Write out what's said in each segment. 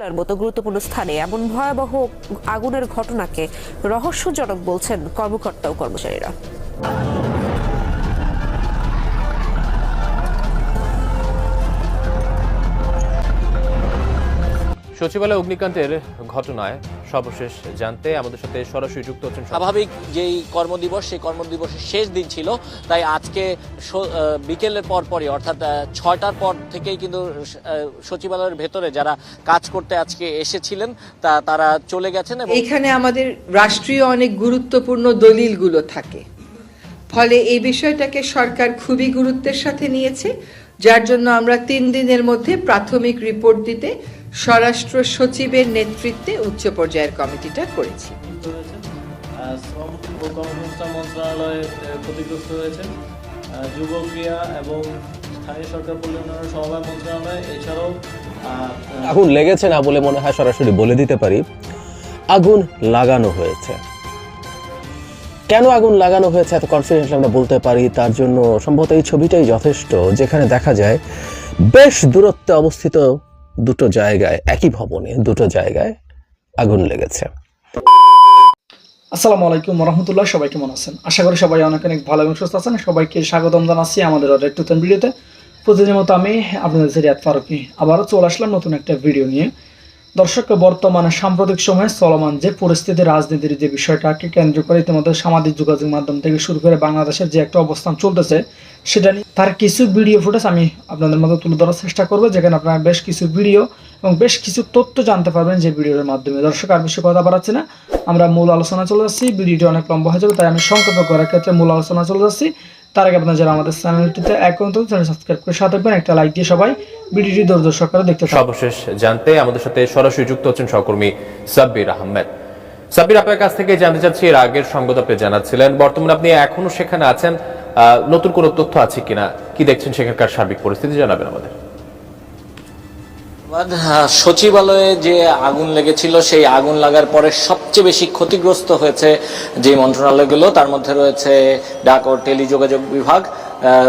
মতো গুরুত্বপূর্ণ স্থানে এমন ভয়াবহ আগুনের ঘটনাকে রহস্যজনক বলছেন কর্মকর্তা ও কর্মচারীরা। সচিবালয় অগ্নিকাণ্ডের ঘটনায় সর্বশেষ জানতে আমাদের সাথে সরাসরি যুক্ত হচ্ছেন। স্বাভাবিক যেই কর্মদিবস সেই কর্মদিবসের শেষ দিন ছিল, তাই আজকে বিকেলের পরই অর্থাৎ 6টার পর থেকেই কিন্তু সচিবালয়ের ভেতরে যারা কাজ করতে আজকে এসেছিলেন তারা চলে গেছেন। এখানে আমাদের রাষ্ট্রীয় অনেক গুরুত্বপূর্ণ দলিলগুলো থাকে, ফলে এই বিষয়টাকে সরকার খুবই গুরুত্বের সাথে নিয়েছে, যার জন্য আমরা 3 দিনের মধ্যে প্রাথমিক রিপোর্ট দিতে স্বরাষ্ট্র সচিবের নেতৃত্বে উচ্চ পর্যায়ের কমিটিটা করেছি। শ্রম ও কর্মসংস্থান মন্ত্রণালয় ক্ষতিগ্রস্ত হয়েছে, যুব ক্রিয়া এবং স্থানীয় সরকার পরিচালনা সমবায় মন্ত্রণালয়, এছাড়াও আগুন লেগেছে না বলে মনে হয় সরাসরি বলে দিতে পারি, আগুন লাগানো হয়েছে। কেন আগুন লাগানো হয়েছে এত কনফিডেন্টলি আমরা বলতে পারি, তার জন্য সম্ভবত এই ছবিটাই যথেষ্ট, যেখানে দেখা যায় বেশ দূরত্বে অবস্থিত দুটো জায়গায়, একই ভবনে দুটো জায়গায় আগুন লেগেছে। আসসালামু আলাইকুম রহমতুল্লাহ, সবাই কেমন আছেন? আশা করি সবাই অনেক অনেক ভালো এবং সুস্থ আছেন। সবাইকে স্বাগতম জানাচ্ছি আমাদের আরেকটি নতুন ভিডিওতে। প্রতিদিনের মতো আমি আপনাদের রিয়াদ ফারুকী আবারও চলে আসলাম নতুন একটা ভিডিও নিয়ে। দর্শক, বর্তমানে সাম্প্রতিক সময়ে চলমান যে পরিস্থিতি, রাজনীতির যে বিষয়টাকে কেন্দ্র করে ইতিমধ্যে সামাজিক যোগাযোগ মাধ্যম থেকে শুরু করে বাংলাদেশের যে একটা অবস্থান চলতেছে, সেটা নিয়ে তার কিছু ভিডিও ফুটেজ আমি আপনাদের মধ্যে তুলে ধরার চেষ্টা করবো, যেখানে আপনারা বেশ কিছু ভিডিও এবং বেশ কিছু তথ্য জানতে পারবেন যে ভিডিওর মাধ্যমে। দর্শক, আর বেশি কথা বাড়াচ্ছি না, আমরা মূল আলোচনা চলে যাচ্ছি। ভিডিওটি অনেক লম্বা হয়ে যাবে, তাই আমি সংক্ষেপে করার ক্ষেত্রে মূল আলোচনা চলে যাচ্ছি। তার আগে আপনারা যারা আমাদের চ্যানেলটিতে এখন চ্যানেল সাবস্ক্রাইব করে সাথে থাকবেন, একটা লাইক দিয়ে সবাই ভিডিওটি ধৈর্য সহকারে দেখতে থাকুন। সর্বশেষ জানতে আমাদের সাথে সরাসরি যুক্ত হচ্ছেন সহকর্মী সাব্বির আহমেদ। সাব্বির, আপনার কাছ থেকে জানতে চাচ্ছি, এর আগের সংবাদ আপনি জানাচ্ছিলেন, বর্তমানে আপনি এখনো সেখানে আছেন, নতুন কোনো তথ্য আছে কিনা, কি দেখছেন সেখানকার সার্বিক পরিস্থিতি জানাবেন আমাদের। সচিবালয়ে যে আগুন লেগেছিল, সেই আগুন লাগার পরে সবচেয়ে বেশি ক্ষতিগ্রস্ত হয়েছে যে মন্ত্রণালয়গুলো, তার মধ্যে রয়েছে ডাক ও টেলিযোগাযোগ বিভাগ,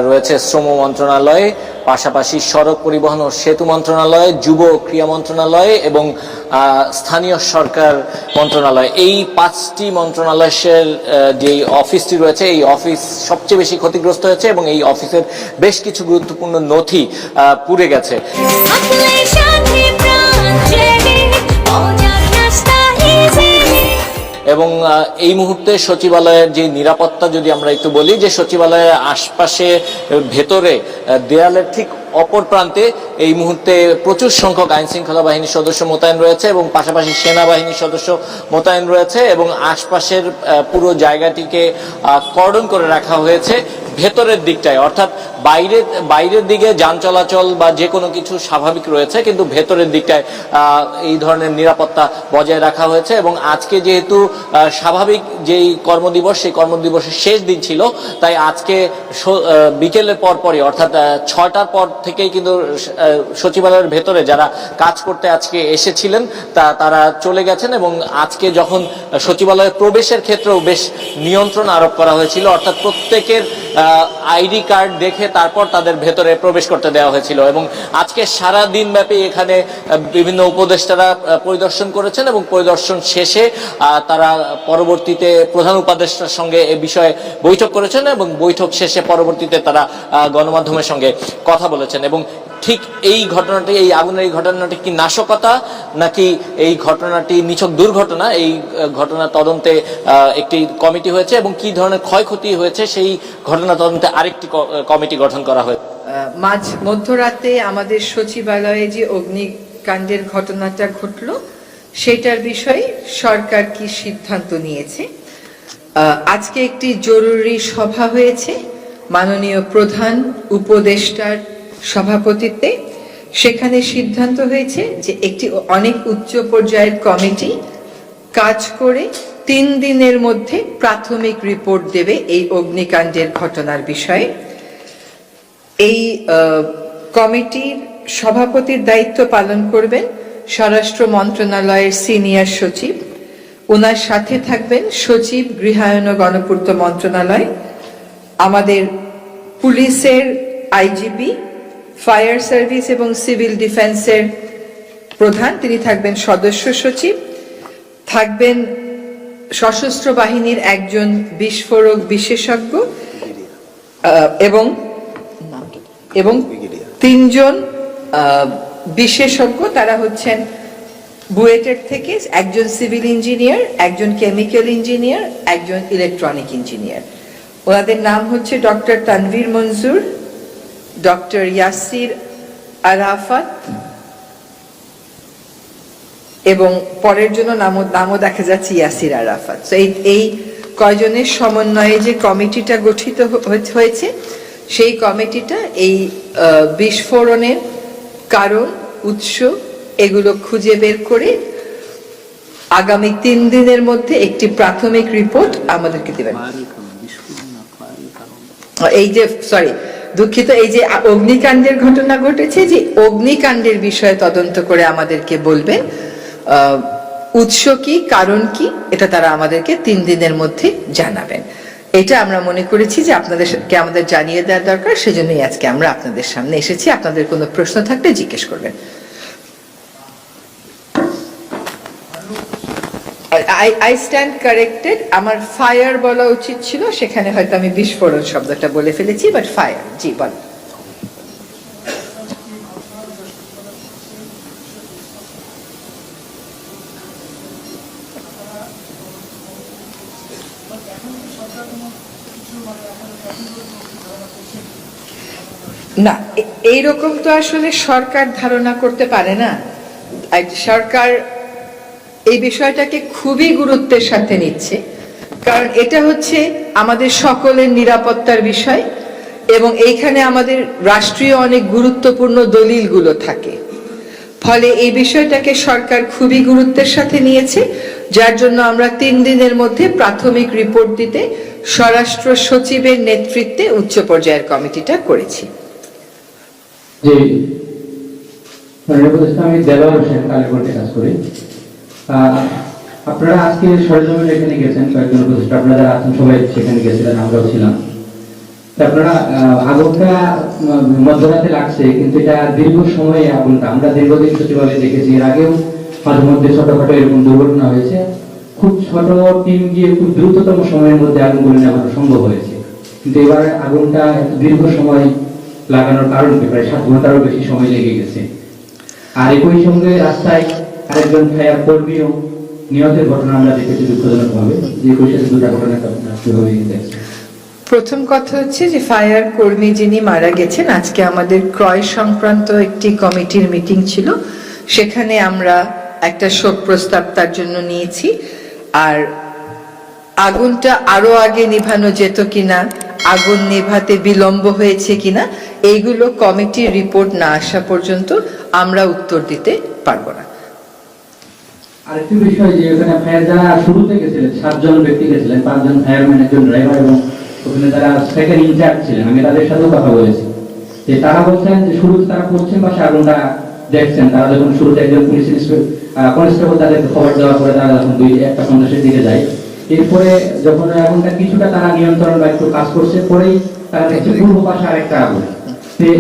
রয়েছে শ্রম মন্ত্রণালয়, পাশাপাশি সড়ক পরিবহন ও সেতু মন্ত্রণালয়, যুব ও ক্রীড়া মন্ত্রণালয় এবং স্থানীয় সরকার মন্ত্রণালয়। এই 5টি মন্ত্রণালয়ের যে অফিসটি রয়েছে, এই অফিস সবচেয়ে বেশি ক্ষতিগ্রস্ত হয়েছে এবং এই অফিসের বেশ কিছু গুরুত্বপূর্ণ নথি পুড়ে গেছে। এবং এই মুহূর্তে সচিবালয়ের যে নিরাপত্তা যদি আমরা একটু বলি, যে সচিবালয়ের আশপাশে ভেতরে দেয়ালের ঠিক অপর প্রান্তে এই মুহূর্তে প্রচুর সংখ্যক আইন শৃঙ্খলা বাহিনীর সদস্য মোতায়েন রয়েছে এবং পাশাপাশি সেনাবাহিনীর সদস্য মোতায়েন রয়েছে এবং আশপাশের পুরো জায়গাটিকে কর্ডন করে রাখা হয়েছে। ভেতরের দিকটায় অর্থাৎ বাইরের দিকে যান চলাচল বা যে কোনো কিছু স্বাভাবিক রয়েছে, কিন্তু ভেতরের দিকটায় এই ধরনের নিরাপত্তা বজায় রাখা হয়েছে। এবং আজকে যেহেতু স্বাভাবিক যেই কর্মদিবস সেই কর্মদিবসের শেষ দিন ছিল, তাই আজকে বিকেলের পরই অর্থাৎ 6টার পর থেকেই কিন্তু সচিবালয়ের ভেতরে যারা কাজ করতে আজকে এসেছিলেন তারা চলে গেছেন এবং আজকে যখন সচিবালয়ে প্রবেশের ক্ষেত্রেও বেশ নিয়ন্ত্রণ আরোপ করা হয়েছিল, অর্থাৎ প্রত্যেকের আইডি কার্ড দেখে তারপর তাদের ভেতরে প্রবেশ করতে দেওয়া হয়েছিল। এবং আজকে সারা দিন ব্যাপী এখানে বিভিন্ন উপদেষ্টারা পরিদর্শন করেছেন এবং পরিদর্শন শেষে তারা পরবর্তীতে প্রধান উপদেষ্টার সঙ্গে এ বিষয়ে বৈঠক করেছেন এবং বৈঠক শেষে পরবর্তীতে তারা গণমাধ্যমের সঙ্গে কথা বলেছেন। এবং ঠিক এই ঘটনাটি, এই আগুনের এই ঘটনাটি কি নাশকতা নাকি এই ঘটনাটি নিছক দুর্ঘটনা, এই ঘটনা তদন্তে একটি কমিটি হয়েছে এবং কি ধরনের ক্ষয়ক্ষতি হয়েছে সেই ঘটনা তদন্তে আরেকটি কমিটি গঠন করা হয়েছে। মধ্যরাতে আমাদের সচিবালয়ে যে অগ্নিকাণ্ডের ঘটনাটা ঘটলো, সেটার বিষয়ে সরকার কি সিদ্ধান্ত নিয়েছে। আজকে একটি জরুরি সভা হয়েছে মাননীয় প্রধান উপদেষ্টার সভাপতিত্বে। সেখানে সিদ্ধান্ত হয়েছে যে একটি অনেক উচ্চ পর্যায়ের কমিটি কাজ করে 3 দিনের মধ্যে প্রাথমিক রিপোর্ট দেবে এই অগ্নিকাণ্ডের ঘটনার বিষয়ে। এই কমিটির সভাপতির দায়িত্ব পালন করবেন স্বরাষ্ট্র মন্ত্রণালয়ের সিনিয়র সচিব, ওনার সাথে থাকবেন সচিব গৃহায়ন ও গণপূর্ত মন্ত্রণালয়, আমাদের পুলিশের আইজিপি, ফায়ার সার্ভিস এবং সিভিল ডিফেন্সের প্রধান, তিনি থাকবেন সদস্য সচিব, থাকবেন সশস্ত্র বাহিনীর একজন বিস্ফোরক বিশেষজ্ঞ এবং 3 জন বিশেষজ্ঞ। তারা হচ্ছেন বুয়েটের থেকে একজন সিভিল ইঞ্জিনিয়ার, একজন কেমিক্যাল ইঞ্জিনিয়ার, একজন ইলেকট্রনিক ইঞ্জিনিয়ার। ওনাদের নাম হচ্ছে ডক্টর তানভীর মঞ্জুর, ডক্টর ইয়াসির আরাফাত, এবং পরের জন্য নামও দেখা যাচ্ছে ইয়াসির আরাফাত। এই কয়জনের সমন্বয়ে যে কমিটিটা গঠিত হয়েছে, সেই কমিটিটা এই বিস্ফোরণের কারণ, উৎস এগুলো খুঁজে বের করে আগামী 3 দিনের মধ্যে একটি প্রাথমিক রিপোর্ট আমাদেরকে দেবেন। এই যে দুঃখিত, এই যে অগ্নিকাণ্ডের ঘটনা ঘটেছে, যে অগ্নিকাণ্ডের বিষয়ে তদন্ত করে আমাদেরকে বলবেন উৎস কি, কারণ কি, এটা তারা আমাদেরকে 3 দিনের মধ্যে জানাবেন। এটা আমরা মনে করেছি যে আপনাদেরকে আমাদের জানিয়ে দেওয়া দরকার, সেজন্যই আজকে আমরা আপনাদের সামনে এসেছি। আপনাদের কোনো প্রশ্ন থাকলে জিজ্ঞেস করবেন। I stand corrected, আমার ফায়ার বলা উচিত ছিল, সেখানে হয়তো আমি বিস্ফোরণ শব্দটা বলে ফেলেছি, বাট ফায়ার। জি বল। না, এইরকম তো আসলে সরকার ধারণা করতে পারে না। সরকার এই বিষয়টাকে খুবই গুরুত্বের সাথে নিচ্ছে, কারণ এটা হচ্ছে আমাদের সকলের নিরাপত্তার বিষয়, এবং এইখানে আমাদের রাষ্ট্রীয় অনেক গুরুত্বপূর্ণ দলিলগুলো থাকে। ফলে এই বিষয়টাকে সরকার খুবই গুরুত্বের সাথে নিয়েছে, যার জন্য আমরা 3 দিনের মধ্যে প্রাথমিক রিপোর্ট দিতে স্বরাষ্ট্র সচিবের নেতৃত্বে উচ্চ পর্যায়ের কমিটিটা করেছি। যে আমি দেলোয়ার হোসেন কালীগঞ্জে কাজ করি। আপনারা আজকে সরেজমিনে এখানে গেছেন, কয়েকজন উপদেষ্টা আপনারা যারা আছেন সবাই সেখানে গেছিলেন, আমরাও ছিলাম। আপনারা আগুনটা মধ্যরাতে লাগছে, কিন্তু এটা দীর্ঘ সময়ে আগুনটা আমরা দীর্ঘদিন সচিবালয়ে দেখেছি। এর আগেও মাঝে মধ্যে ছোটখাটো এরকম দুর্ঘটনা হয়েছে, খুব ছোট টিম গিয়ে খুব দ্রুততম সময়ের মধ্যে আগুনগুলো নেওয়া সম্ভব হয়েছে। কিন্তু এবার আগুনটা দীর্ঘ সময় লাগানোর কারণে প্রায় 7 ঘন্টারও বেশি সময় লেগে গেছে। আর একই সঙ্গে রাস্তায় আরেকজন ফায়ার কর্মীও নিহতের ঘটনা আমরা দেখেছি দুঃখজনক ভাবে, যে সাথে 2টা ঘটনা হয়ে গেছে। প্রথম কথা হচ্ছে যে ফায়ার কর্মী যিনি মারা গেছেন, আজকে আমাদের ক্রয় সংক্রান্ত একটি কমিটির মিটিং ছিল, সেখানে আমরা একটা শোক প্রস্তাব তার জন্য নিয়েছি। আর আগুনটা আরো আগে নিভানো যেত কিনা, আগুন নেভাতে বিলম্ব হয়েছে কিনা, এইগুলো কমিটির রিপোর্ট না আসা পর্যন্ত আমরা উত্তর দিতে পারবো না। আরেকটি বিষয়, যে ওখানে ফায়ার যারা শুরুতে গেছিলেন 7 জন ব্যক্তি গেছিলেন, 5 জন ফায়ারম্যান, একজন ড্রাইভার, এবং ওখানে যারা সেকেন্ড ইনচার্জ ছিলেন, আমি তাদের সাথেও কথা বলেছি। যে তারা বলছেন যে শুরুতে তারা পশ্চিম পাশে আগুনটা দেখছেন, তারা যখন শুরুতে একজন পুলিশ কনস্টেবল তাদেরকে খবর দেওয়ার পরে তারা যখন 1:50 দিকে যায়, এরপরে যখন আগুনটা কিছুটা তারা নিয়ন্ত্রণ বা একটু কাজ করছে, পরেই তারা দেখছে পূর্ব পাশে আরেকটা আগুন।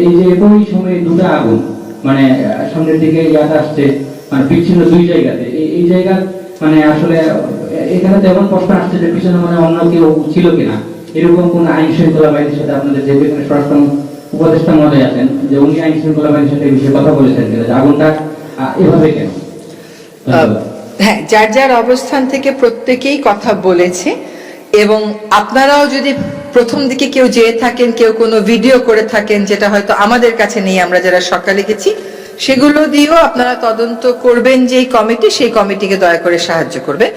এই যে একই সময়ে 2টা আগুন, মানে সামনের দিকে ইয়াটা আসছে, মানে বিচ্ছিন্ন 2 জায়গাতে, এই জায়গা মানে আসলে এখানে তেমন প্রশ্ন আসছে যে পিছনে মানে অন্য কেউ ছিল কিনা, এরকম কোন আইন শৃঙ্খলা বাহিনীর সাথে আপনাদের যে এখানে স্বরাষ্ট্র উপদেষ্টা মহোদয় আছেন, যে উনি আইন শৃঙ্খলা বাহিনীর সাথে এই বিষয়ে কথা বলেছেন কিনা, যে আগুনটা এভাবে কেন? হ্যাঁ, যার যার অবস্থান থেকে প্রত্যেকেই কথা বলেছে, এবং আপনারাও যদি প্রথম দিকে কেউ যেয়ে থাকেন, কেউ কোনো ভিডিও করে থাকেন যেটা হয়তো আমাদের কাছে নেই, আমরা যারা সকালে গেছি, সেগুলো দিয়েও আপনারা তদন্ত করবেন। যে কমিটি, সেই কমিটিকে দয়া করে সাহায্য করবে।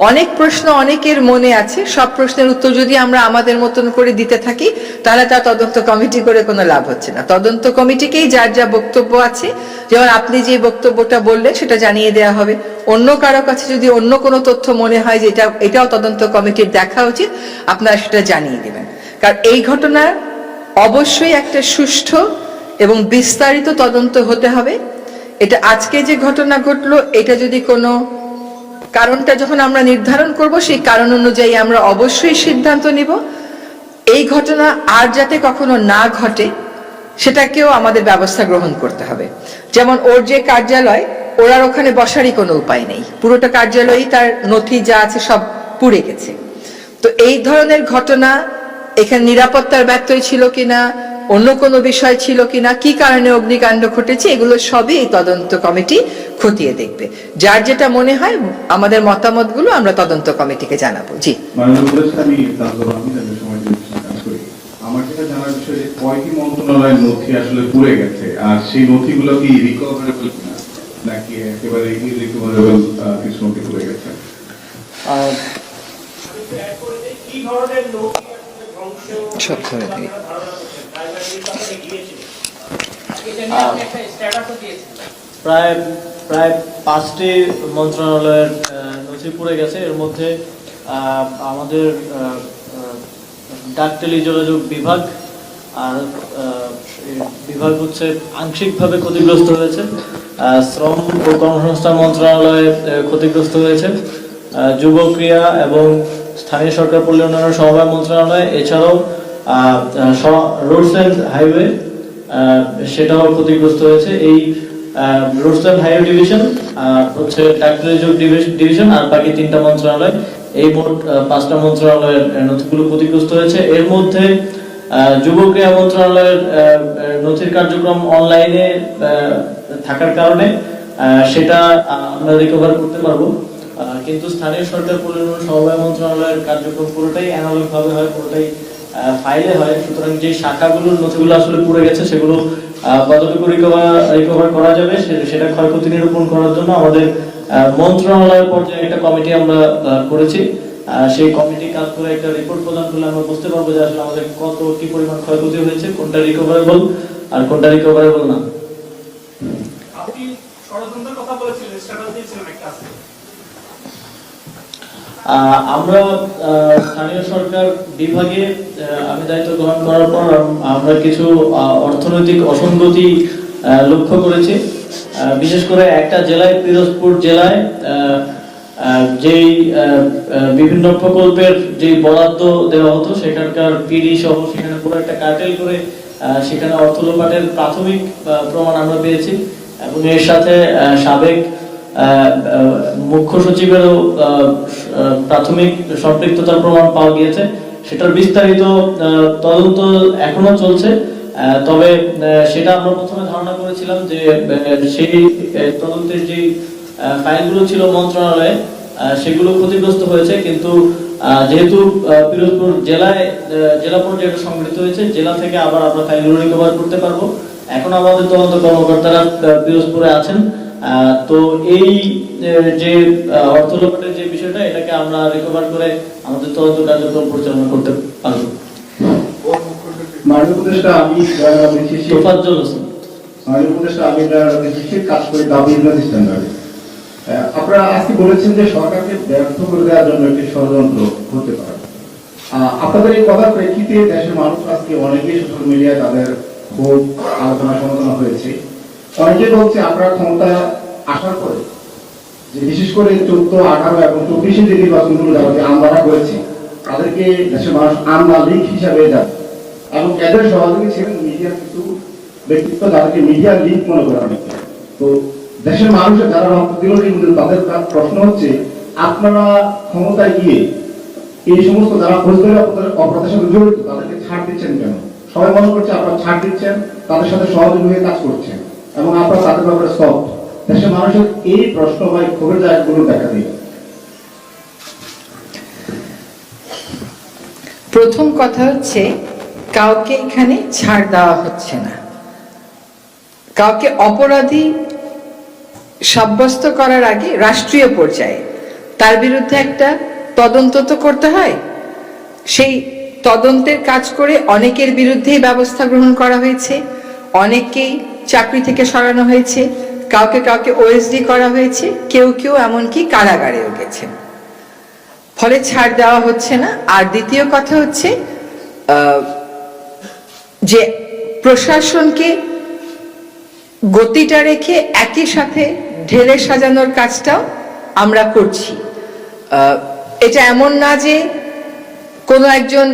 অনেক প্রশ্ন অনেকের মনে আছে, সব প্রশ্নের উত্তর যদি আমরা আমাদের মতন করে দিতে থাকি, তাহলে তা তদন্ত কমিটি করে কোনো লাভ হচ্ছে না। তদন্ত কমিটিকেই যার যা বক্তব্য আছে, যেমন আপনি যে বক্তব্যটা বললেন সেটা জানিয়ে দেওয়া হবে। অন্য কারো কাছে যদি অন্য কোনো তথ্য মনে হয় যে এটাও তদন্ত কমিটির দেখা উচিত, আপনারা সেটা জানিয়ে দেবেন। কারণ এই ঘটনার অবশ্যই একটা সুষ্ঠু এবং বিস্তারিত তদন্ত হতে হবে। এটা আজকে যে ঘটনা ঘটলো, এটা যদি কোনো কারণটা যখন আমরা নির্ধারণ করব, সেই কারণ অনুযায়ী আমরা অবশ্যই সিদ্ধান্ত নিব। এই ঘটনা আর যাতে কখনো না ঘটে, সেটাকেও আমাদের ব্যবস্থা গ্রহণ করতে হবে। যেমন ওর যে কার্যালয়, ওরা ওখানে বসারই কোনো উপায় নেই, পুরোটা কার্যালয়ই তার নথি যা আছে সব পুড়ে গেছে। তো এই ধরনের ঘটনা এখানে নিরাপত্তার ব্যত্যয় ছিল কিনা, অন্য কোনো বিষয় ছিল কিনা, কি কারণে অগ্নিকাণ্ড ঘটেছে, এগুলো সবই এই তদন্ত কমিটি খতিয়ে দেখবে। যার যেটা মনে হয় আমাদের মতামতগুলো আমরা তদন্ত কমিটিকে জানাবো। জি, আমার যেটা জানার বিষয় যে কয়টি মন্ত্রণালয়ের নথি আসলে পুড়ে গেছে, আর সেই নথিগুলো কি রিকভারেবল কিনা, নাকি একেবারে ইরিকভারেবল কিছু নথি পুড়ে গেছে? প্রায় প্রায় 5টি মন্ত্রণালয়ের নথি পুড়ে গেছে। এর মধ্যে আমাদের ডাক টেলি যোগাযোগ বিভাগ আর বিভাগ হচ্ছে আংশিকভাবে ক্ষতিগ্রস্ত হয়েছে। শ্রম ও কর্মসংস্থান মন্ত্রণালয় ক্ষতিগ্রস্ত হয়েছে, যুব ক্রীড়া এবং স্থানীয় সরকার পল্লী উন্নয়ন সমবায় মন্ত্রণালয়, এছাড়াও রোডস অ্যান্ড হাইওয়ে সেটাও ক্ষতিগ্রস্ত হয়েছে। এই রোডস অ্যান্ড হাইওয়ে ডিভিশন হচ্ছে ডাক্তারি যোগ ডিভিশন আর বাকি 3টা মন্ত্রণালয়, এই মোট 5টা মন্ত্রণালয়ের নথিগুলো ক্ষতিগ্রস্ত হয়েছে। এর মধ্যে যুব ক্রীড়া মন্ত্রণালয়ের নথির কার্যক্রম অনলাইনে থাকার কারণে সেটা আমরা রিকভার করতে পারবো, কিন্তু স্থানীয় সরকার পল্লী উন্নয়ন সমবায় মন্ত্রণালয়ের কার্যক্রম পুরোটাই অ্যানালগ ভাবে হয়, পুরোটাই ফাইলে হয়। সুতরাং যে শাখাগুলোর নথিগুলো আসলে পুড়ে গেছে সেগুলো কতটুকু রিকভার করা যাবে সেটা ক্ষয়ক্ষতি নিরূপণ করার জন্য আমাদের মন্ত্রণালয় পর্যায়ে একটা কমিটি আমরা করেছি। সেই কমিটি কাজ করে একটা রিপোর্ট প্রদান করলে আমরা বুঝতে পারবো যে আসলে আমাদের কত কি পরিমাণ ক্ষয়ক্ষতি হয়েছে, কোনটা রিকভারেবল আর কোনটা রিকভারেবল না। আপনি ষড়যন্ত্রের কথা বলেছিলেন, স্ট্যাটাস দিয়েছিলেন একটা আছে। আমরা স্থানীয় সরকার বিভাগে আমি দায়িত্ব গ্রহণ করার পর আমরা কিছু অর্থনৈতিক অসঙ্গতি লক্ষ্য করেছি। বিশেষ করে একটা জেলায়, পিরোজপুর জেলায় যেই বিভিন্ন প্রকল্পের যে বরাদ্দ দেওয়া হতো সেখানকার পিডি সহ সেখানে পুরো একটা কার্টেল করে সেখানে অর্থ লোপাটের প্রাথমিক প্রমাণ আমরা পেয়েছি, এবং এর সাথে সাবেক মুখ্য সচিবেরও প্রাথমিক সম্পৃক্ততার প্রমাণ পাওয়া গিয়েছে। সেটার বিস্তারিত তদন্ত এখনো চলছে, তবে সেটা আমরা প্রথমে ধারণা করেছিলাম যে সেই তদন্তের যে ফাইলগুলো ছিল মন্ত্রণালয়ে সেগুলো ক্ষতিগ্রস্ত হয়েছে, কিন্তু যেহেতু পিরোজপুর জেলা পর্যায়ে সংগঠিত হয়েছে, জেলা থেকে আবার আমরা ফাইলগুলো রিকভার করতে পারবো। এখন আমাদের তদন্ত কর্মকর্তারা পিরোজপুরে আছেন, তো এই যে অর্থ লোপাটের যে বিষয়টা এটাকে আমরা রিকভার করে আমাদের তদন্ত কার্যক্রম পরিচালনা করতে পারবো। মাননীয় উপদেষ্টা, আমি তোফাজ্জল হোসেন। মাননীয় উপদেষ্টা, আমি কাজ করে দাবি স্ট্যান্ডার্ডে আপনারা আজকে বলেছেন যে সরকারকে ব্যর্থ করে দেওয়ার জন্য একটি ষড়যন্ত্র হতে পারে। আপনাদের এই কথার প্রেক্ষিতে দেশের মানুষ আজকে অনেকেই সোশ্যাল মিডিয়ায় তাদের খুব আলোচনা সমালোচনা হয়েছে। অনেকে বলছে আপনারা ক্ষমতা আসার পরে যে বিশেষ করে 14, 18 এবং 24 যে নির্বাচনগুলো যারা আমরা করেছি তাদেরকে দেশের মানুষ আমলা লীগ হিসাবে যাবে, এবং এদের সহযোগী ছিলেন মিডিয়ার কিছু ব্যক্তিত্ব যাদেরকে মিডিয়া লীগ মনে করা হয়। তো দেশের মানুষের যারা রক্ত দিল কিন্তু তাদের প্রশ্ন হচ্ছে আপনারা ক্ষমতায় গিয়ে এই সমস্ত যারা ফৌজদারি অপরাধের সাথে জড়িত তাদেরকে ছাড় দিচ্ছেন কেন? সবাই মনে করছে আপনারা ছাড় দিচ্ছেন, তাদের সাথে সহযোগী হয়ে কাজ করছেন এবং আপনারা তাদের ব্যাপারে সফট। দেশের মানুষের এই প্রশ্ন বা ক্ষোভের জায়গাগুলো দেখা দিই। প্রথম কথা হচ্ছে কাউকে এখানে ছাড় দেওয়া হচ্ছে না। কাউকে অপরাধী সাব্যস্ত করার আগে রাষ্ট্রীয় পর্যায়ে তার বিরুদ্ধে একটা তদন্ত তো করতে হয়। সেই তদন্তের কাজ করে অনেকের বিরুদ্ধেই ব্যবস্থা গ্রহণ করা হয়েছে, অনেককেই চাকরি থেকে সরানো হয়েছে, কাউকে কাউকে ওএসডি করা হয়েছে, কেউ কেউ এমনকি কারাগারেও গেছে। ফলে ছাড় দেওয়া হচ্ছে না। আর দ্বিতীয় কথা হচ্ছে যে প্রশাসনকে গতিটা রেখে একই সাথে ঢেলে সাজানোর কাজটাও আমরা করছি। এটা এমন না যে কোনো একজন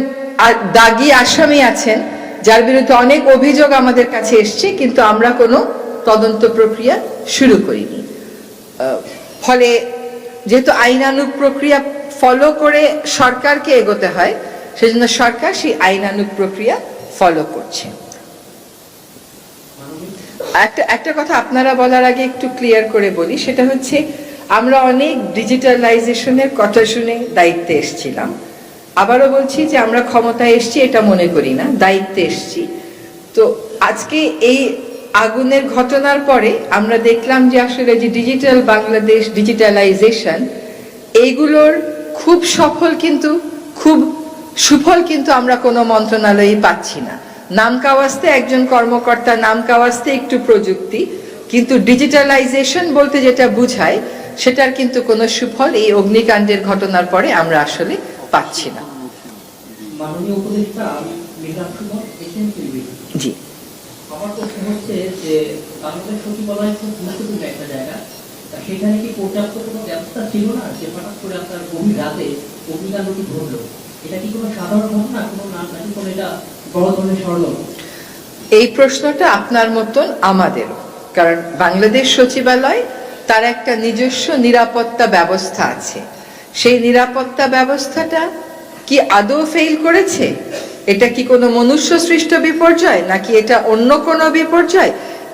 দাগী আসামি আছেন যার বিরুদ্ধে অনেক অভিযোগ আমাদের কাছে এসছে কিন্তু আমরা কোনো তদন্ত প্রক্রিয়া শুরু করিনি। ফলে যেহেতু আইনানুগ প্রক্রিয়া ফলো করে সরকারকে এগোতে হয়, সেজন্য সরকার সেই আইনানুগ প্রক্রিয়া ফলো করছে। একটা কথা আপনারা বলার আগে একটু ক্লিয়ার করে বলি, সেটা হচ্ছে আমরা অনেক ডিজিটালাইজেশনের কথা শুনে দায়িত্বে এসেছিলাম। আবারও বলছি যে আমরা ক্ষমতায় এসেছি এটা মনে করি না, দায়িত্বে এসেছি। তো আজকে এই আগুনের ঘটনার পরে আমরা দেখলাম যে আসলে যে ডিজিটাল বাংলাদেশ, ডিজিটালাইজেশন, এইগুলোর খুব সফল কিন্তু খুব সুফল কিন্তু আমরা কোনো মন্ত্রণালয়েই পাচ্ছি না। নাম কাওয়াস্তে একজন কর্মকর্তা, নাম কাওয়াস্তে একটু প্রযুক্তি, কিন্তু ডিজিটালাইজেশন বলতে যেটা বুঝায় সেটার কিন্তু কোনো সুফল এই অগ্নিকাণ্ডের ঘটনার পরে আমরা আসলে পাচ্ছি না। মাননীয় উপদেষ্টা, আমি জি, আমার প্রশ্ন হচ্ছে যে বাংলাদেশ সচিবালয় খুব গুরুত্বপূর্ণ একটা জায়গা, সেখানে কি পর্যাপ্ত কোনো ব্যবস্থা ছিল না যে হঠাৎ করে আপনার গভীর রাতে অগ্নিকাণ্ডটি ঘটল? এটা কি কোনো সাধারণ ঘটনা, কোনো নাকি কোনো এটা বড় ধরনের ষড়যন্ত্র? এই প্রশ্নটা আপনার মতন আমাদেরও, কারণ বাংলাদেশ সচিবালয় তার একটা নিজস্ব নিরাপত্তা ব্যবস্থা আছে। সেই নিরাপত্তা ব্যবস্থাটা কি আদৌ ফেল করেছে? এটা কি কোনো মনুষ্য সৃষ্ট বিপর্যয় নাকি এটা অন্য কোনো বিপর্যয়?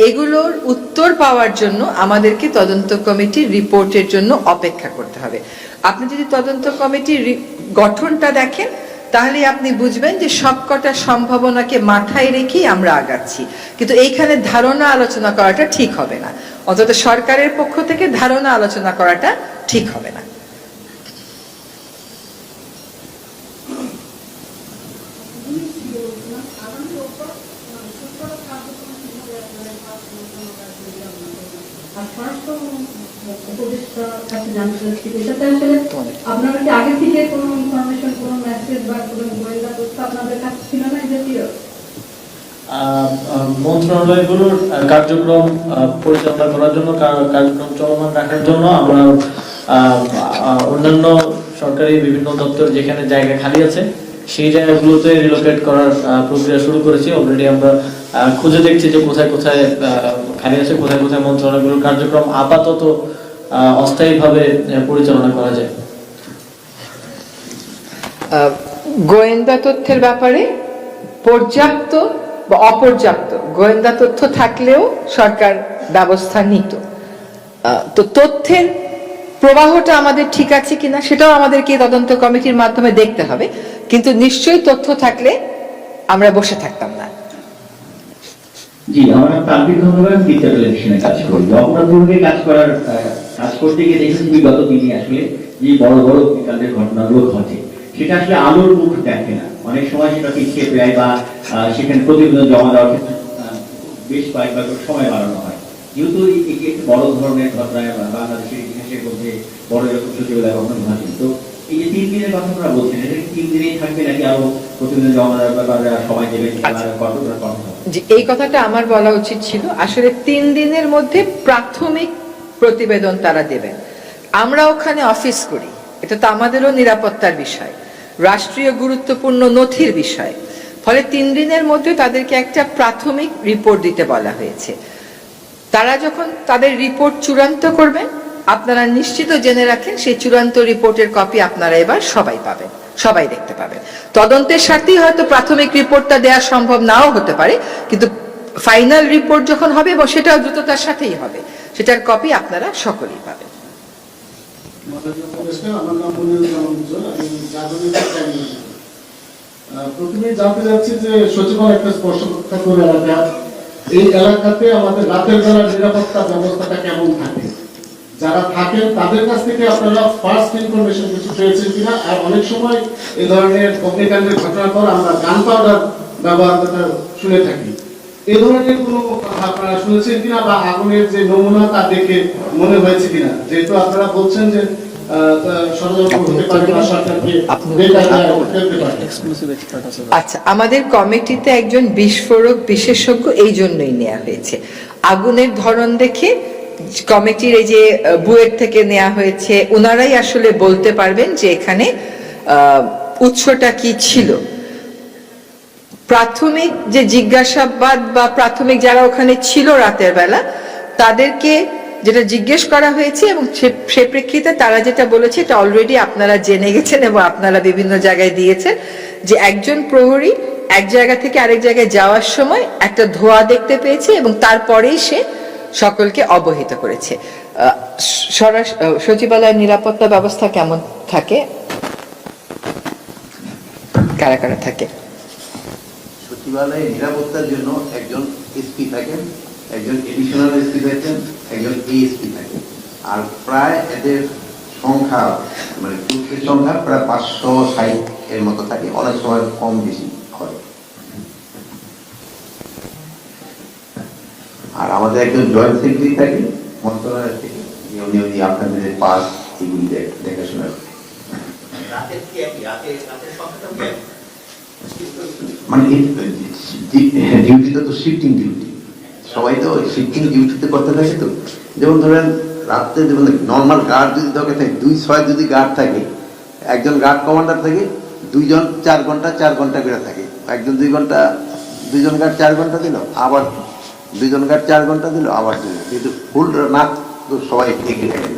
এগুলোর উত্তর পাওয়ার জন্য আমাদেরকে তদন্ত কমিটির রিপোর্টের জন্য অপেক্ষা করতে হবে। আপনি যদি তদন্ত কমিটির গঠনটা দেখেন তাহলে আপনি বুঝবেন যে সবকটা সম্ভাবনাকে মাথায় রেখেই আমরা আগাচ্ছি। কিন্তু এইখানে ধারণা আলোচনা করাটা ঠিক হবে না, অন্তত সরকারের পক্ষ থেকে ধারণা আলোচনা করাটা ঠিক হবে না। আপনারা কি আগে থেকে কোনো ইনফরমেশন, কোনো মেসেজ বা কোনো গোয়েন্দা তথ্য আপনাদের কাছে ছিল না এই জাতীয়? মন্ত্রণালয়গুলোর কার্যক্রম পরিচালনা করার জন্য, কার্যক্রম চলমান রাখার জন্য আমরা অন্যান্য সরকারি বিভিন্ন দপ্তর যেখানে জায়গা খালি আছে সেই জায়গাগুলোতে রিলোকেট করার প্রক্রিয়া শুরু করেছি। অলরেডি আমরা খুঁজে দেখছি যে কোথায় কোথায় খালি আছে, কোথায় কোথায় মন্ত্রণালয়গুলোর কার্যক্রম আপাতত অস্থায়ীভাবে পরিচালনা করা যায়। গোয়েন্দা তথ্যের ব্যাপারে পর্যাপ্ত বা অপর্যাপ্ত গোয়েন্দা তথ্য থাকলেও সরকার ব্যবস্থা নিত। তো তথ্যের প্রবাহটা আমাদের ঠিক আছে কিনা সেটাও আমাদেরকে তদন্ত কমিটির মাধ্যমে দেখতে হবে, কিন্তু নিশ্চয়ই তথ্য থাকলে আমরা বসে থাকতাম না। জি, আমরা প্রান্তিক ধন্যবাদ ডিজিটাল টেলিভিশনে কাজ করি। অপরাধ বিভাগে কাজ করতে গিয়ে দেখেছি বিগত দিনে আসলে যে বড় বড় অগ্নিকাণ্ডের ঘটনাগুলো ঘটে সেটা আসলে আলোর মুখ দেখে না। অনেক সময় সেটা পিছিয়ে যায় বা সেখানে প্রতিবেদন জমা দেওয়ার ক্ষেত্রে বেশ কয়েকবার সময় বাড়ানো হয়। যেহেতু এটি একটি বড় ধরনের ঘটনা, বাংলাদেশের ইতিহাসের মধ্যে বড় এরকম সচিবালয় কখনো ঘটে। তো এই যে 3 দিনের কথা আপনারা বলছেন, এটা 3 দিনেই থাকবে নাকি আরো প্রতিবেদন জমা দেওয়ার ব্যাপারে সময় দেবেন? যে এই কথাটা আমার বলা উচিত ছিল। আসলে 3 দিনের মধ্যে প্রাথমিক প্রতিবেদন তারা দেবেন। আমরা ওখানে অফিস করি, এটা তো আমাদেরও নিরাপত্তার বিষয়, রাষ্ট্রীয় গুরুত্বপূর্ণ নথির বিষয়। ফলে 3 দিনের মধ্যে তাদেরকে একটা প্রাথমিক রিপোর্ট দিতে বলা হয়েছে। তারা যখন তাদের রিপোর্ট চূড়ান্ত করবেন, আপনারা নিশ্চিত জেনে রাখেন সেই চূড়ান্ত রিপোর্টের কপি আপনারা এবার সবাই পাবেন, সবাই দেখতে পাবেন। তদন্তের স্বার্থেই হয়তো প্রাথমিক রিপোর্টটা দেওয়া সম্ভব নাও হতে পারে, কিন্তু ফাইনাল রিপোর্ট যখন হবে এবং সেটাও দ্রুততার সাথেই হবে, সেটার কপি আপনারা সকলেই পাবেন। প্রথমে জানতে চাচ্ছি যে সচিবালয় একটা স্পর্শকাতর এলাকা, এই এলাকাতে আমাদের রাতের বেলা নিরাপত্তা ব্যবস্থাটা কেমন থাকে? যারা থাকেন তাদের কাছ থেকে আপনারা ফার্স্ট ইনফরমেশন কিছু পেয়েছেন কিনা? আর অনেক সময় এই ধরনের অগ্নিকাণ্ডের ঘটনার পর আমরা গান পাউডার ব্যবহার করতে শুনে থাকি, এই ধরনের কোনো কথা আপনারা শুনেছেন কিনা বা আগুনের যে নমুনা তা দেখে মনে হয়েছে কিনা? যেহেতু আপনারা বলছেন যে আচ্ছা, আমাদের কমিটিতে একজন বিস্ফোরক বিশেষজ্ঞ এই জন্যই নেওয়া হয়েছে। আগুনের ধরন দেখে কমিটির এই যে বুয়েট থেকে নেওয়া হয়েছে, ওনারাই আসলে বলতে পারবেন যে এখানে উৎসটা কি ছিল। প্রাথমিক যে জিজ্ঞাসাবাদ বা প্রাথমিক যারা ওখানে ছিল রাতের বেলা, তাদেরকে যেটা জিজ্ঞেস করা হয়েছে এবং সে প্রেক্ষিতে তারা যেটা বলেছে এটা অলরেডি আপনারা জেনে গেছেন এবং আপনারা বিভিন্ন জায়গায় দিয়েছেন যে একজন প্রহরী এক জায়গা থেকে আরেক জায়গায় যাওয়ার সময় একটা ধোঁয়া দেখতে পেয়েছে এবং তারপরেই সে সকলকে অবহিত করেছে। সচিবালয়ের নিরাপত্তা ব্যবস্থা কেমন থাকে, কারা কারা থাকে? সচিবালয়ে নিরাপত্তার জন্য একজন এসপি থাকেন, একজন এডিশনাল এসপি থাকেন, একজন এএসপি থাকেন। আর প্রায় এদের সংখ্যা মানে পুলিশের সংখ্যা প্রায় 560 এর মতো থাকে, অনেক সময় কম বেশি হয়। আর আমাদের একজন জয়েন্ট সেক্রেটারি থাকে মন্ত্রণালয় থেকে, উনি আপনাদের পাস এগুলি দেখাশোনা করেন। মানে ডিউটিটা তো শিফটিং ডিউটি, সবাই তো শিফটিং ডিউটিতে করতে থাকে। তো যেমন ধরেন রাত্রে যেমন নর্মাল গার্ড যদি দরকার থাকে 2-6 যদি গার্ড থাকে, একজন গার্ড কমান্ডার থাকে, 2 জন 4 ঘন্টা 4 ঘন্টা করে থাকে। একজন 2 ঘন্টা, 2 জন গার্ড 4 ঘন্টা দিল, আবার 2 জন গার্ড 4 ঘন্টা দিল, আবার 2 জন। কিন্তু ফুল না তো সবাই এগিয়ে থাকে,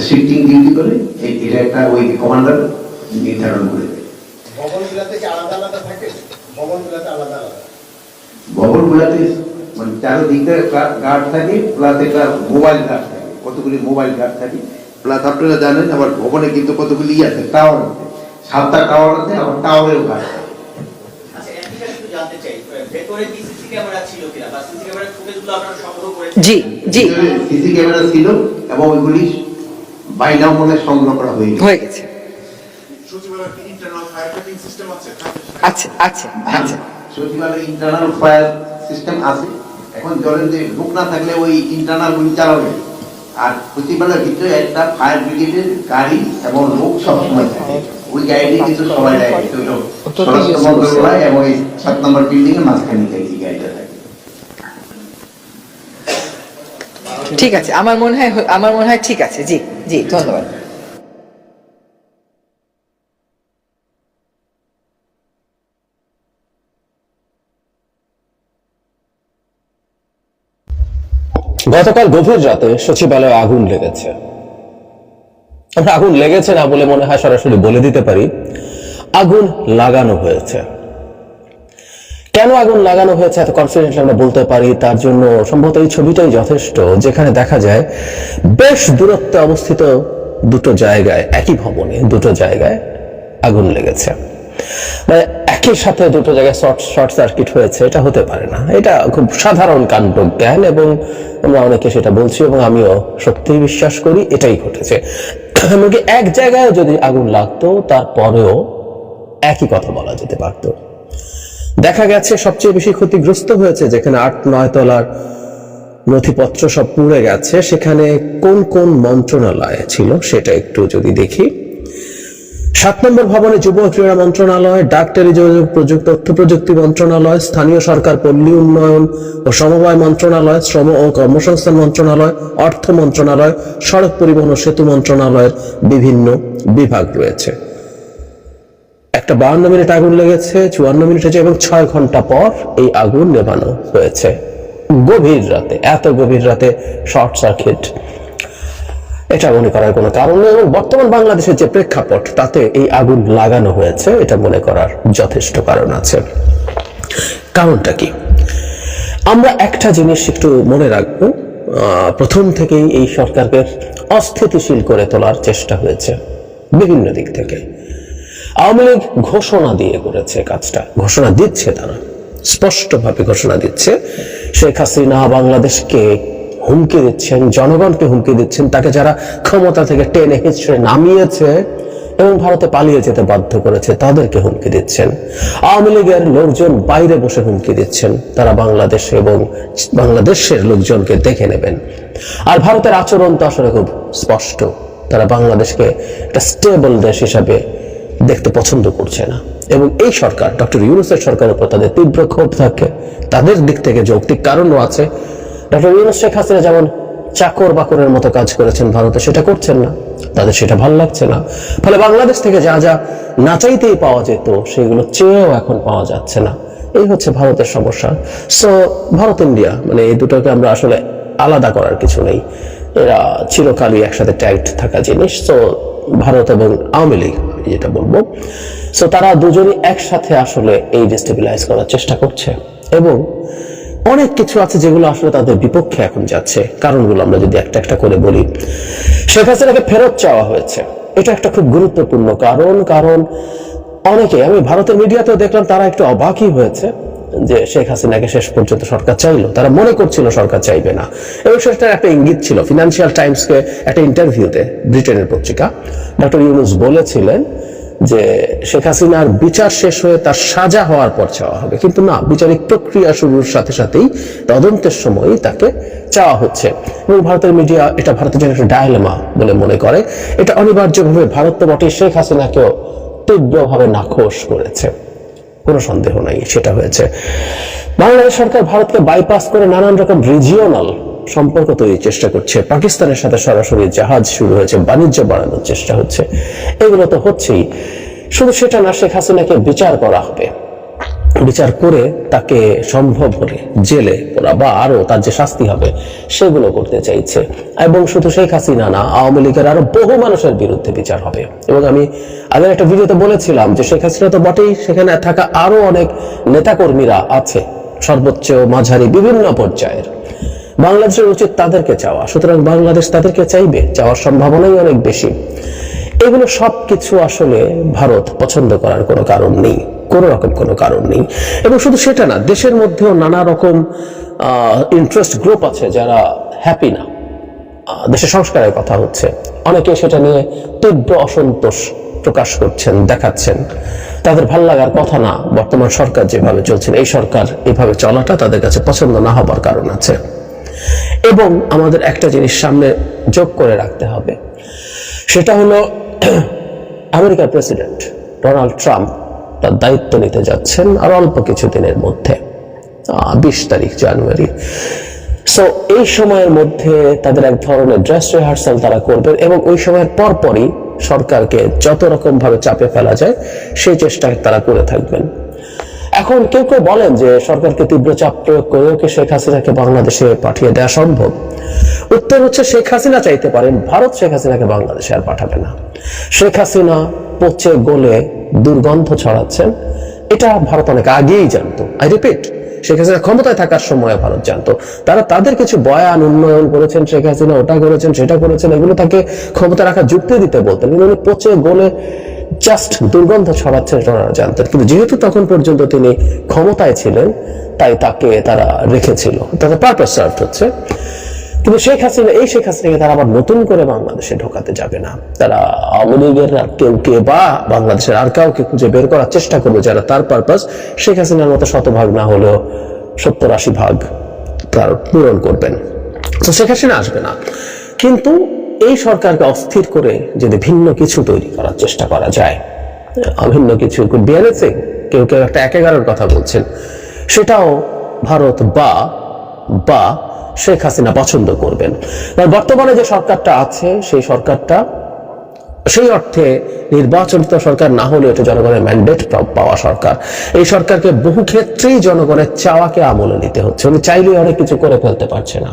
শিফটিং ডিউটি করে এটা একটা ওই কমান্ডার নির্ধারণ করে দেয়। ভবনগুলাতে মানে চারদিকে গার্ড থাকে, প্লাস একটা মোবাইল গার্ড থাকে, কতগুলি মোবাইল গার্ড থাকে, প্লাস আপনারা জানেন আবার ভবনে কিন্তু কতগুলি আছে, টাওয়ার আছে, 7টা টাওয়ার আছে, আবার টাওয়ারেও গার্ড থাকে। জি জি, সিসি ক্যামেরা ছিল এবং ওইগুলি বাইনাও মনে সংগ্রহ করা হয়ে গেছে। আচ্ছা আচ্ছা আচ্ছা, সচিবালয়ে ইন্টারনাল ফায়ার সিস্টেম আছে। এখন জলের যে লোক না থাকলে ওই ইন্টারনাল গুলি চালাবে। আর সচিবালয়ের ভিতরে একটা ফায়ার ব্রিগেডের গাড়ি এবং লোক সবসময় থাকে, ওই গাড়িটি কিন্তু সবাই রাখে। স্বরাষ্ট্র মন্ত্রণালয় এবং এই 7 নম্বর বিল্ডিং এর মাঝখানে এই গাড়িটা থাকে। ঠিক আছে, আমার মনে হয় ঠিক আছে। জি জি, ধন্যবাদ। গতকাল গভীর রাতে সচিবালয়ে আগুন লেগেছে। আমরা আগুন লেগেছে না বলে মনে হয় সরাসরি বলে দিতে পারি, আগুন লাগানো হয়েছে। কেন আগুন লাগানো হয়েছে এত কনফিডেন্টলি আমরা বলতে পারি, তার জন্য সম্ভবত এই ছবিটাই যথেষ্ট, যেখানে দেখা যায় বেশ দূরত্বে অবস্থিত দুটো জায়গায়, একই ভবনে দুটো জায়গায় আগুন লেগেছে। মানে একই সাথে দুটো জায়গায় শর্ট সার্কিট হয়েছে, এটা হতে পারে না। এটা খুব সাধারণ কাণ্ড জ্ঞান এবং আমরা অনেকে সেটা বলছি এবং আমিও সত্যিই বিশ্বাস করি এটাই ঘটেছে। এমনকি এক জায়গায় যদি আগুন লাগতো তারপরেও একই কথা বলা যেতে পারতো। দেখা গেছে সবচেয়ে বেশি ক্ষতিগ্রস্ত হয়েছে যেখানে 8-9 তলার নথিপত্র সব পুড়ে গেছে, সেখানে কোন কোন মন্ত্রণালয় ছিল সেটা একটু যদি দেখি। 7 নম্বর ভবনে যুব ক্রীড়া মন্ত্রণালয়, ডাক টেলিযোগাযোগ তথ্য প্রযুক্তি মন্ত্রণালয়, স্থানীয় সরকার পল্লী উন্নয়ন ও সমবায় মন্ত্রণালয়, শ্রম ও কর্মসংস্থান মন্ত্রণালয়, অর্থ মন্ত্রণালয়, সড়ক পরিবহন ও সেতু মন্ত্রণালয়ের বিভিন্ন বিভাগ রয়েছে। একটা 52 মিনিট আগুন লেগেছে, 54 মিনিট হয়েছে এবং 6 ঘন্টা পর এই আগুন নেভানো হয়েছে। গভীর রাতে, এত গভীর রাতে শর্ট সার্কিট, এটা মনে করার কোনো কারণ নেই। এবং বর্তমান বাংলাদেশের যে প্রেক্ষাপট তাতে এই আগুন লাগানো হয়েছে এটা মনে করার যথেষ্ট কারণ আছে। কারণটা কি? আমরা একটা জিনিস একটু মনে রাখবো, প্রথম থেকেই এই সরকারকে অস্থিতিশীল করে তোলার চেষ্টা হয়েছে বিভিন্ন দিক থেকে। আওয়ামী লীগ ঘোষণা দিয়ে করেছে কাজটা, ঘোষণা দিচ্ছে, তারা স্পষ্টভাবে ঘোষণা দিচ্ছে শেখ হাসিনা বাংলাদেশকে হুমকি দিচ্ছেন, জনগণকে হুমকি দিচ্ছেন, তাকে যারা ক্ষমতা থেকে টেনে হিচড়ে নামিয়েছে এবং ভারতে পালিয়ে যেতে বাধ্য করেছে তাদেরকে হুমকি দিচ্ছেন। আওয়ামী লীগের লোকজন বাইরে বসে হুমকি দিচ্ছেন, তারা বাংলাদেশ এবং বাংলাদেশের লোকজনকে দেখে নেবেন। আর ভারতের আচরণ তো আসলে খুব স্পষ্ট, তারা বাংলাদেশকে একটা স্টেবল দেশ হিসাবে দেখতে পছন্দ করছে না। এবং এই সরকার, ডক্টর ইউনূসের সরকারের উপর তাদের তীব্র ক্ষোভ থাকে। তাদের দিক থেকে যৌক্তিক কারণও আছে। ডক্টর ইউনূস শেখ হাসিনা যেমন চাকর বাকরের মতো কাজ করেছেন ভারতে, সেটা করছেন না, তাদের সেটা ভালো লাগছে না। ফলে বাংলাদেশ থেকে যা যা না চাইতেই পাওয়া যেত সেগুলো চেয়েও এখন পাওয়া যাচ্ছে না। এই হচ্ছে ভারতের সমস্যা। সো ভারত ইন্ডিয়া মানে এই দুটোকে আমরা আসলে আলাদা করার কিছু নেই। এরা চিরকালই একসাথে টাইট থাকা জিনিস। তো ভারত এবং আওয়ামী লীগ যেটা বলবো, সো তারা দুজনই একসাথে আসলে এই ডিস্টেবিলাইজ করার চেষ্টা করছে এবং অনেক কিছু আছে যেগুলো আসলে তাদের বিপক্ষে এখন যাচ্ছে। কারণগুলো আমরা যদি একটা একটা করে বলি, শেখ হাসিনাকে ফেরত চাওয়া হয়েছে, এটা একটা খুব গুরুত্বপূর্ণ কারণ অনেকে, আমি ভারতের মিডিয়াতেও দেখলাম তারা একটু অবাকই হয়েছে যে শেখ হাসিনাকে শেষ পর্যন্ত সরকার চাইলো। তারা মনে করছিল সরকার চাইবে না এবং সেটার একটা ইঙ্গিত ছিল। ফিনান্সিয়াল টাইমসকে একটা ইন্টারভিউতে, ব্রিটেনের পত্রিকা, ডক্টর ইউনুস বলেছিলেন যে শেখ হাসিনার বিচার শেষ হয়ে তার সাজা হওয়ার পর চাওয়া হবে, কিন্তু না, বিচারিক প্রক্রিয়া শুরুর সাথে সাথেই তদন্তের সময়ই তাকে চাওয়া হচ্ছে। এবং ভারতের মিডিয়া এটা ভারতের জন্য একটা ডায়লেমা বলে মনে করে। এটা অনিবার্যভাবে ভারত তো বটে শেখ হাসিনাকেও তীব্রভাবে নাখোশ করেছে, কোনো সন্দেহ নাই সেটা হয়েছে। বাংলাদেশ সরকার ভারতকে বাইপাস করে নানান রকম রিজিওনাল সম্পর্ক তৈরির চেষ্টা করছে। পাকিস্তানের সাথে সরাসরি জাহাজ শুরু হয়েছে, বাণিজ্য বাড়ানোর চেষ্টা হচ্ছে, এগুলো তো হচ্ছেই। শুধু সেটা না, শেখ হাসিনাকে বিচার করা হবে, বিচার করে তাকে সম্ভব হলে জেলে পোড়া বা আরো তার যে শাস্তি হবে সেগুলো করতে চাইছে। এবং শুধু শেখ হাসিনা না, আওয়ামী লীগের আরো বহু মানুষের বিরুদ্ধে বিচার হবে। এবং আমি আগের একটা ভিডিওতে বলেছিলাম যে শেখ হাসিনা তো বটেই, সেখানে থাকা আরো অনেক নেতাকর্মীরা আছে, সর্বোচ্চ মাঝারি বিভিন্ন পর্যায়ের। বাংলাদেশের উচিত তাদেরকে চাওয়া, সুতরাং বাংলাদেশ তাদেরকে চাইবে, চাওয়ার সম্ভাবনাই অনেক বেশি। এগুলো সবকিছু আসলে ভারত পছন্দ করার কোনো কারণ নেই, কোনো রকম কোনো কারণ নেই। এবং শুধু সেটা না, দেশের মধ্যেও নানা রকম ইন্টারেস্ট গ্রুপ আছে যারা হ্যাপি না। দেশের সংস্কারের কথা হচ্ছে, অনেকে সেটা নিয়ে তীব্র অসন্তোষ প্রকাশ করছেন, দেখাচ্ছেন। তাদের ভাল লাগার কথা না বর্তমান সরকার যেভাবে চলছেন, এই সরকার এভাবে চলাটা তাদের কাছে পছন্দ না হবার কারণ আছে। এবং আমাদের একটা জিনিস সামনে যোগ করে রাখতে হবে, সেটা হলো আমেরিকার প্রেসিডেন্ট ডোনাল্ড ট্রাম্প তার দায়িত্ব নিতে যাচ্ছেন আর অল্প কিছু দিনের মধ্যে, 20 তারিখ জানুয়ারি। সো এই সময়ের মধ্যে তাদের এক ধরনের ড্রেস রিহার্সাল তারা করবেন এবং ওই সময়ের পরপরই সরকারকে যত রকম ভাবে চাপে ফেলা যায় সেই চেষ্টা তারা করে থাকবেন। এখন কেউ কেউ বলেন যে সরকারকে তীব্র চাপ প্রয়োগ করেও কি শেখ হাসিনাকে বাংলাদেশে পাঠিয়ে দেওয়া সম্ভব? উত্তর হচ্ছে, শেখ হাসিনা চাইতে পারেন, ভারত শেখ হাসিনাকে বাংলাদেশে আর পাঠাবে না। শেখ হাসিনা পচে গলে দুর্গন্ধ ছড়াচ্ছেন, এটা ভারত অনেক আগেই জানতো। আই রিপিট, শেখ হাসিনা ক্ষমতায় থাকার সময় ভারত জানতো। তারা তাদের কিছু বয়ান উন্নয়ন করেছেন, শেখ হাসিনা ওটা করেছেন সেটা করেছেন, এগুলো তাকে ক্ষমতা রাখার যুক্তি দিতে বলতেন, কিন্তু উনি পচে গলে জাস্ট দুর্গন্ধ ছড়াচ্ছেন সেটা ওনারা জানতেন। কিন্তু যেহেতু তখন পর্যন্ত তিনি ক্ষমতায় ছিলেন তাই তাকে তারা রেখেছিল, তাদের পারপাস সার্ভ হচ্ছে। কিন্তু শেখ হাসিনাকে তারা আবার নতুন করে বাংলাদেশে ঢোকাতে যাবে না। তারা আওয়ামী লীগের কেউ বা বাংলাদেশের আর কাউকে খুঁজে বের করার চেষ্টা করবে যারা তার পারপাস শেখ হাসিনার মতো 100% না হলেও 70-80% তার পূরণ করবেন। তো শেখ হাসিনা আসবে না, কিন্তু এই সরকারকে অস্থির করে যদি ভিন্ন কিছু তৈরি করার চেষ্টা করা যায়, ভিন্ন কিছু কেউ একটা 1-11 কথা বলছেন, সেটাও ভারত বা শেখ হাসিনা পছন্দ করবেন। বর্তমানে যে সরকারটা আছে সেই সরকারটা সেই অর্থে নির্বাচনিত সরকার না হলেও এটা জনগণের ম্যান্ডেট পাওয়া সরকার। এই সরকারকে বহু ক্ষেত্রেই জনগণের চাওয়াকে আমলে নিতে হচ্ছে। উনি চাইলেই অনেক কিছু করে ফেলতে পারছে না।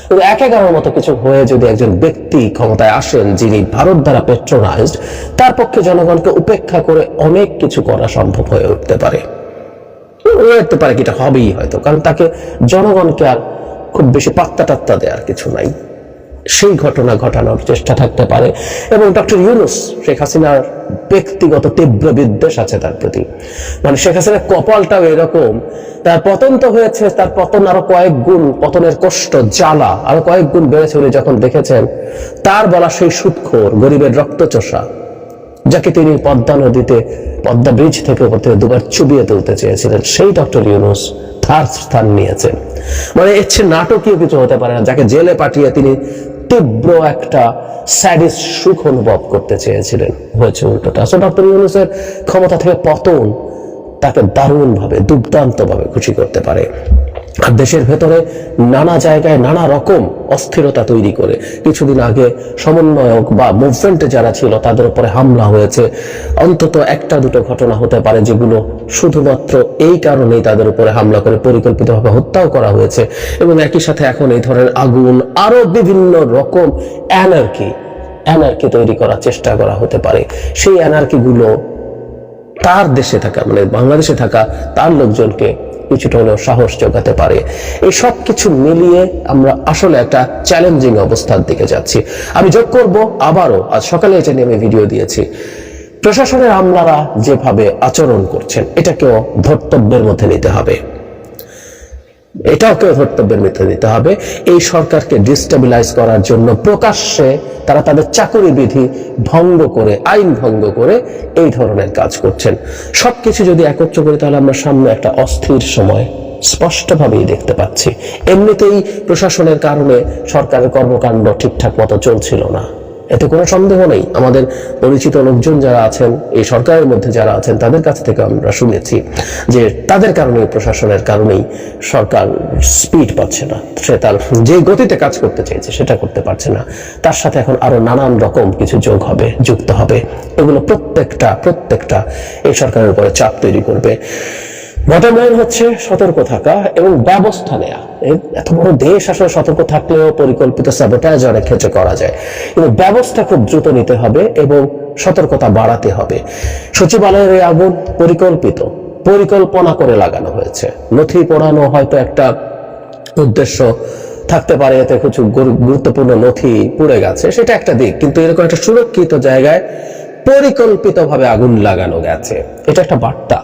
কিন্তু 1-11 মতো কিছু হয়ে যদি একজন ব্যক্তি ক্ষমতায় আসেন যিনি ভারত দ্বারা পেট্রোনাইজড, তার পক্ষে জনগণকে উপেক্ষা করে অনেক কিছু করা সম্ভব হয়ে উঠতে পারে। কি এটা হবেই হয়তো, কারণ তাকে জনগণকে আর খুব বেশি পাত্তা টাত্তা দেওয়ার কিছু নাই। সেই ঘটনা ঘটানোর চেষ্টা থাকতে পারে। এবং ডক্টর ইউনুস, শেখ হাসিনার ব্যক্তিগত তীব্র বিদ্বেষ আছে তার প্রতি। মানে শেখ হাসিনার কপালটাও এরকম, তার পতন তো হয়েছে, তার পতন আরো কয়েক গুণ, পতনের কষ্ট জ্বালা আরো কয়েক গুণ বেড়েছে উনি যখন দেখেছেন তার বলা সেই সুদখোর গরিবের রক্তচোষা, যাকে তিনি পদ্মা ব্রিজ থেকে উপর থেকে 2বার চুবিয়ে তুলতে চেয়েছিলেন, সেই ডক্টর ইউনুস তার স্থান নিয়েছেন। মানে এর চেয়ে নাটকীয় কিছু হতে পারে না, যাকে জেলে পাঠিয়ে তিনি তীব্র একটা স্যাডিস্ট সুখ অনুভব করতে চেয়েছিলেন, হয়েছে উল্টোটা। সো ডক্টর ইউনুসের ক্ষমতা থেকে পতন তাকে দারুণ ভাবে, দুর্দান্ত ভাবে খুশি করতে পারে। আর দেশের ভেতরে নানা জায়গায় নানা রকম অস্থিরতা তৈরি করে কিছুদিন আগে সমন্বয়ক বা মুভমেন্টে যারা ছিল তাদের উপরে হামলা হয়েছে। অন্তত একটা দুটো ঘটনা হতে পারে যেগুলো শুধুমাত্র এই কারণেই তাদের উপরে হামলা করে পরিকল্পিতভাবে হত্যাও করা হয়েছে। এবং একই সাথে এখন এই ধরনের আগুন, আরো বিভিন্ন রকম অ্যানার্কি তৈরি করার চেষ্টা করা হতে পারে। সেই অ্যানার্কি গুলো তার দেশে থাকা মানে বাংলাদেশে থাকা তার লোকজনকে কিছুটা হলেও সাহস যোগাতে পারে। এই সব কিছু মিলিয়ে আমরা আসলে একটা চ্যালেঞ্জিং অবস্থার দিকে যাচ্ছি। আমি যোগ করব আবারও, আজ সকালে এটা নিয়ে আমি ভিডিও দিয়েছি, প্রশাসনের আমলারা যেভাবে আচরণ করছেন এটাকেও ধর্তব্যের মধ্যে নিতে হবে, এটাকেও ধর্তব্যের মধ্যে নিতে হবে। এই সরকারকে ডিস্টেবিলাইজ করার জন্য প্রকাশ্যে তারা তাদের চাকরি বিধি ভঙ্গ করে, আইন ভঙ্গ করে এই ধরনের কাজ করছেন। সবকিছু যদি একত্র করি তাহলে আমরা সামনে একটা অস্থির সময় স্পষ্টভাবেই দেখতে পাচ্ছি। এমনিতেই প্রশাসনের কারণে সরকারের কর্মকাণ্ড ঠিকঠাক মতো চলছিল না, এতে কোনো সন্দেহ নেই। আমাদের পরিচিত লোকজন যারা আছেন, এই সরকারের মধ্যে যারা আছেন, তাদের কাছ থেকে আমরা শুনেছি যে তাদের কারণে, প্রশাসনের কারণেই সরকার স্পিড পাচ্ছে না, সে তার যে গতিতে কাজ করতে চাইছে সেটা করতে পারছে না। তার সাথে এখন আরো নানান রকম কিছু যুক্ত হবে। এগুলো প্রত্যেকটা এই সরকারের উপরে চাপ তৈরি করবে। বটম লাইন হচ্ছে সতর্ক থাকা এবং ব্যবস্থা নেওয়া। এত বড় দেশ আসলে সতর্ক থাকলেও পরিকল্পিত স্যাবোটাজ অনেক ক্ষেত্রে করা যায়, কিন্তু ব্যবস্থা খুব দ্রুত নিতে হবে এবং সতর্কতা বাড়াতে হবে। সচিবালয়ের এই আগুন পরিকল্পনা করে লাগানো হয়েছে। নথি পোড়ানো হয়তো একটা উদ্দেশ্য থাকতে পারে, এতে কিছু গুরুত্বপূর্ণ নথি পুড়ে গেছে, সেটা একটা দিক, কিন্তু এরকম একটা সুরক্ষিত জায়গায় পরিকল্পিতভাবে আগুন লাগানো গেছে, এটা একটা বার্তা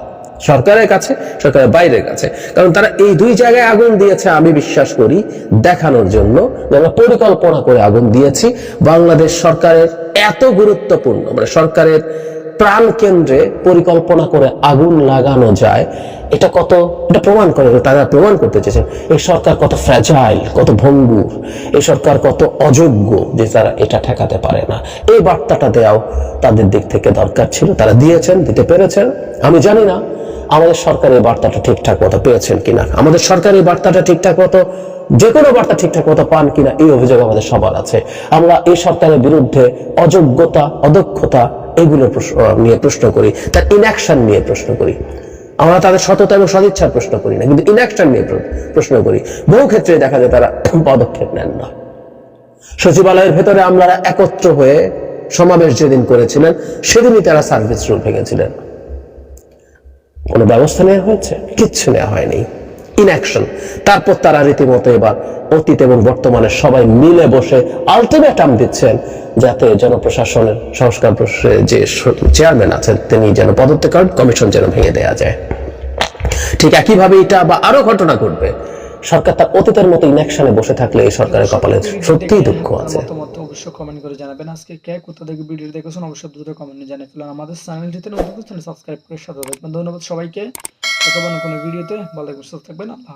সরকারের কাছে, সরকারের বাইরের কাছে। কারণ তারা এই দুই জায়গায় আগুন দিয়েছে, আমি বিশ্বাস করি দেখানোর জন্য আমরা পরিকল্পনা করে আগুন দিয়েছি। বাংলাদেশ সরকারের এত গুরুত্বপূর্ণ মানে সরকারের প্রাণ কেন্দ্রে পরিকল্পনা করে আগুন লাগানো যায়, এটা প্রমাণ করে, তারা প্রমাণ করতে চেয়েছেন এই সরকার কত ফ্র্যাজাইল, কত ভঙ্গুর, এই সরকার কত অযোগ্য যে তারা এটা ঠেকাতে পারে না। এই বার্তাটা দেওয়াও তাদের দিক থেকে দরকার ছিল, তারা দিতে পেরেছেন। আমি জানি না আমাদের সরকার এই বার্তাটা ঠিকঠাক মতো পেয়েছেন কিনা, আমাদের সরকার এই বার্তাটা ঠিকঠাক মতো, যে কোনো বার্তা ঠিকঠাক মতো পান কিনা, এই অভিযোগ আমাদের সবার আছে। আমরা এই সরকারের বিরুদ্ধে অযোগ্যতা, অদক্ষতা এগুলো নিয়ে প্রশ্ন করি, তার ইনঅ্যাকশন নিয়ে প্রশ্ন করি। আমরা তাদের সততা এবং সদিচ্ছার প্রশ্ন করি না, কিন্তু ইনঅ্যাকশন নিয়ে প্রশ্ন করি। বহু ক্ষেত্রে দেখা যায় তারা পদক্ষেপ নেন না। সচিবালয়ের ভেতরে আমরা একত্র হয়ে সমাবেশ যেদিন করেছিলেন সেদিনই তারা সার্ভিস রুল ভেঙেছিলেন। কোনো ব্যবস্থা নেওয়া হয়েছে? কিচ্ছু নেওয়া হয়নি, ইনঅ্যাকশন। তারপর তারা রীতিমতো এবার অতীত এবং বর্তমানে সবাই মিলে বসে আলটিমেটাম দিচ্ছেন যাতে জনপ্রশাসনের সংস্কার যে চেয়ারম্যান আছেন তিনি যেন পদত্যাগ করেন, কমিশন যেন ভেঙে দেওয়া যায়। ঠিক একইভাবে এটা বা আরো ঘটনা ঘটবে। সরকার তার অতীতের মতো ইনঅ্যাকশনে বসে থাকলে এই সরকারের কপালে সত্যিই দুঃখ আছে। অবশ্যই কমেন্ট করে জানাবেন আজকে কে কোথা থেকে ভিডিও দেখেছেন, অবশ্যই দ্রুত কমেন্টে জানিয়ে ফেলুন। আমাদের চ্যানেলটিতে নতুন সাবস্ক্রাইব করে সাথে থাকবেন। ধন্যবাদ সবাইকে। দেখা হবে কোনো ভিডিওতে, ভালো থাকবেন, সুস্থ থাকবেন। আল্লাহ।